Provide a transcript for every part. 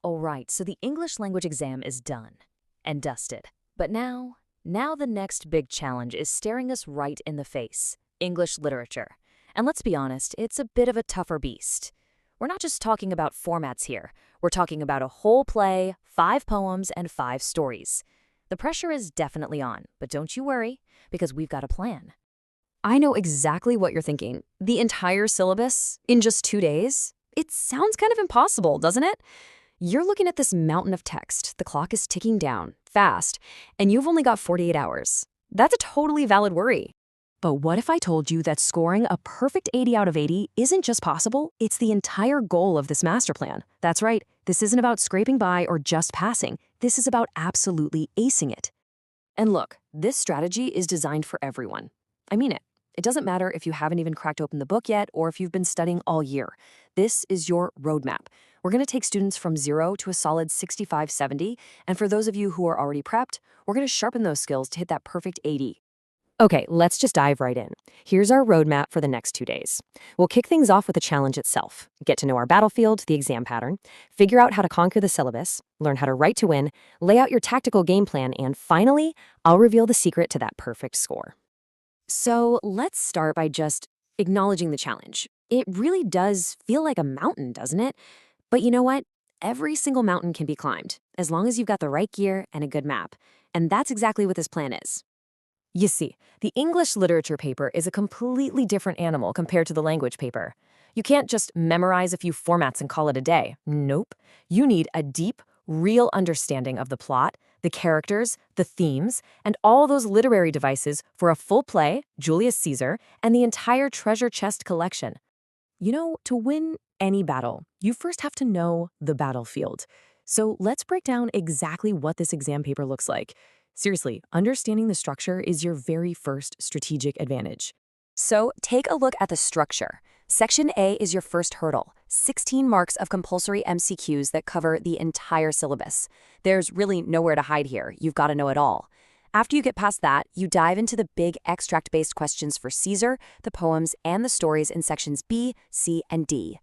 All right, so the English language exam is done and dusted. But now the next big challenge is staring us right in the face, English literature. And let's be honest, it's a bit of a tougher beast. We're not just talking about formats here. We're talking about a whole play, 5 poems, and 5 stories. The pressure is definitely on, but don't you worry, because we've got a plan. I know exactly what you're thinking. The entire syllabus in just 2 days? It sounds kind of impossible, doesn't it? You're looking at this mountain of text. The clock is ticking down, fast, and you've only got 48 hours. That's a totally valid worry. But what if I told you that scoring a perfect 80 out of 80 isn't just possible, it's the entire goal of this master plan? That's right, this isn't about scraping by or just passing. This is about absolutely acing it. And look, this strategy is designed for everyone. I mean it. It doesn't matter if you haven't even cracked open the book yet or if you've been studying all year. This is your roadmap. We're going to take students from 0 to a solid 65, 70, and for those of you who are already prepped, we're going to sharpen those skills to hit that perfect 80. Okay, let's just dive right in. Here's our roadmap for the next 2 days. We'll kick things off with the challenge itself. Get to know our battlefield, the exam pattern, figure out how to conquer the syllabus, learn how to write to win, lay out your tactical game plan, and finally, I'll reveal the secret to that perfect score. So let's start by just acknowledging the challenge. It really does feel like a mountain, doesn't it? But you know what? Every single mountain can be climbed, as long as you've got the right gear and a good map. And that's exactly what this plan is. You see, the English literature paper is a completely different animal compared to the language paper. You can't just memorize a few formats and call it a day. Nope. You need a deep, real understanding of the plot, the characters, the themes, and all those literary devices for a full play, Julius Caesar, and the entire treasure chest collection. You know, to win any battle, you first have to know the battlefield. So let's break down exactly what this exam paper looks like. Seriously, understanding the structure is your very first strategic advantage. So take a look at the structure. Section A is your first hurdle, 16 marks of compulsory MCQs that cover the entire syllabus. There's really nowhere to hide here. You've got to know it all. After you get past that, you dive into the big extract-based questions for Caesar, the poems, and the stories in sections B, C, and D.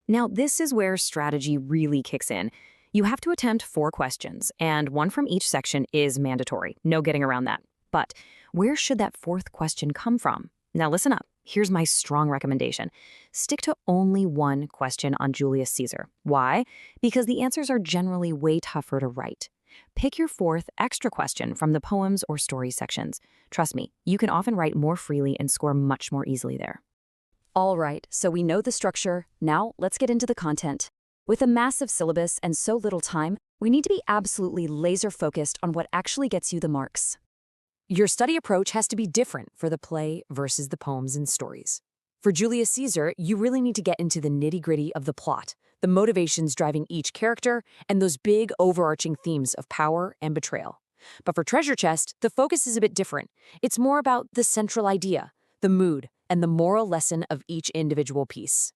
Now, this is where strategy really kicks in. You have to attempt 4 questions, and 1 from each section is mandatory. No getting around that. But where should that 4th question come from? Now listen up. Here's my strong recommendation. Stick to only 1 question on Julius Caesar. Why? Because the answers are generally way tougher to write. Pick your 4th extra question from the poems or story sections. Trust me, you can often write more freely and score much more easily there. All right, so we know the structure. Now let's get into the content. With a massive syllabus and so little time, we need to be absolutely laser-focused on what actually gets you the marks. Your study approach has to be different for the play versus the poems and stories. For Julius Caesar, you really need to get into the nitty-gritty of the plot, the motivations driving each character, and those big overarching themes of power and betrayal. But for Treasure Chest, the focus is a bit different. It's more about the central idea, the mood, and the moral lesson of each individual piece.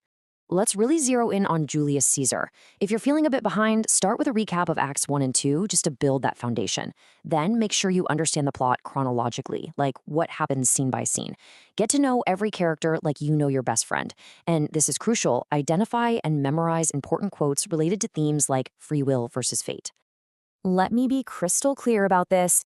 Let's really zero in on Julius Caesar. If you're feeling a bit behind, start with a recap of Acts 1 and 2 just to build that foundation. Then make sure you understand the plot chronologically, like what happens scene by scene. Get to know every character like you know your best friend. And this is crucial, identify and memorize important quotes related to themes like free will versus fate. Let me be crystal clear about this.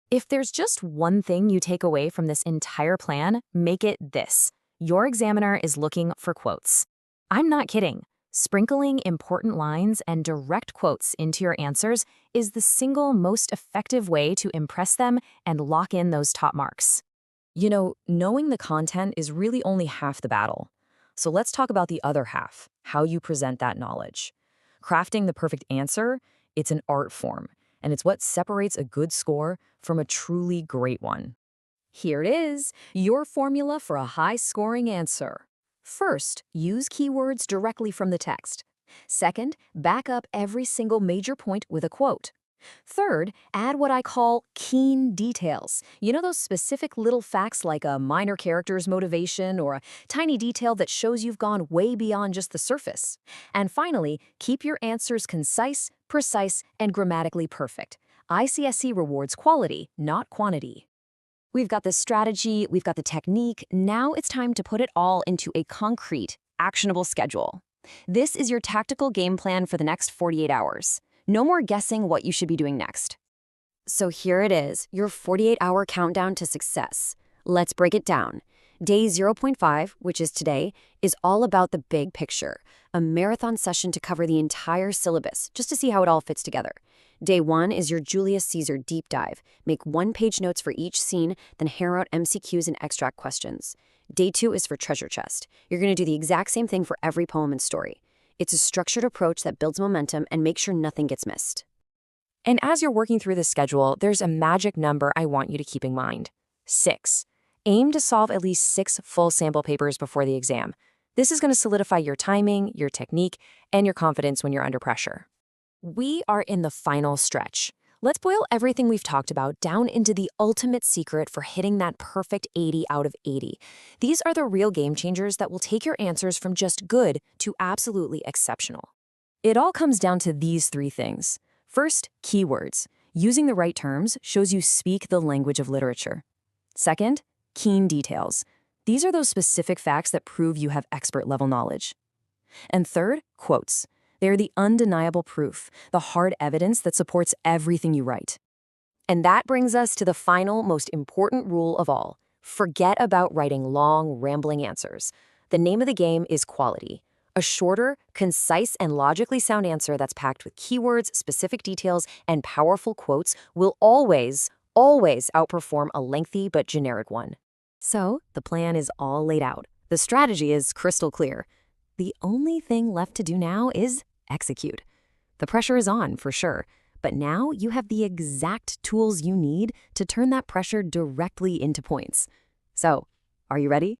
If there's just one thing you take away from this entire plan, make it this. Your examiner is looking for quotes. I'm not kidding. Sprinkling important lines and direct quotes into your answers is the single most effective way to impress them and lock in those top marks. You know, knowing the content is really only half the battle. So let's talk about the other half, how you present that knowledge. Crafting the perfect answer, it's an art form, and it's what separates a good score from a truly great one. Here it is, your formula for a high-scoring answer. First, use keywords directly from the text. Second, back up every single major point with a quote. Third, add what I call keen details. You know those specific little facts like a minor character's motivation or a tiny detail that shows you've gone way beyond just the surface. And finally, keep your answers concise, precise, and grammatically perfect. ICSE rewards quality, not quantity. We've got the strategy, we've got the technique. Now it's time to put it all into a concrete, actionable schedule. This is your tactical game plan for the next 48 hours. No more guessing what you should be doing next. So here it is, your 48-hour countdown to success. Let's break it down. Day 0.5, which is today, is all about the big picture, a marathon session to cover the entire syllabus, just to see how it all fits together. Day 1 is your Julius Caesar deep dive. Make one-page notes for each scene, then hammer out MCQs and extract questions. Day 2 is for treasure chest. You're going to do the exact same thing for every poem and story. It's a structured approach that builds momentum and makes sure nothing gets missed. And as you're working through this schedule, there's a magic number I want you to keep in mind. 6. Aim to solve at least 6 full sample papers before the exam. This is going to solidify your timing, your technique, and your confidence when you're under pressure. We are in the final stretch. Let's boil everything we've talked about down into the ultimate secret for hitting that perfect 80 out of 80. These are the real game changers that will take your answers from just good to absolutely exceptional. It all comes down to these 3 things. First, keywords. Using the right terms shows you speak the language of literature. Second, keen details. These are those specific facts that prove you have expert-level knowledge. And third, quotes. They're the undeniable proof, the hard evidence that supports everything you write. And that brings us to the final, most important rule of all. Forget about writing long, rambling answers. The name of the game is quality. A shorter, concise, and logically sound answer that's packed with keywords, specific details, and powerful quotes will always outperform a lengthy but generic one. So, the plan is all laid out. The strategy is crystal clear. The only thing left to do now is execute. The pressure is on, for sure, but now you have the exact tools you need to turn that pressure directly into points. So, are you ready?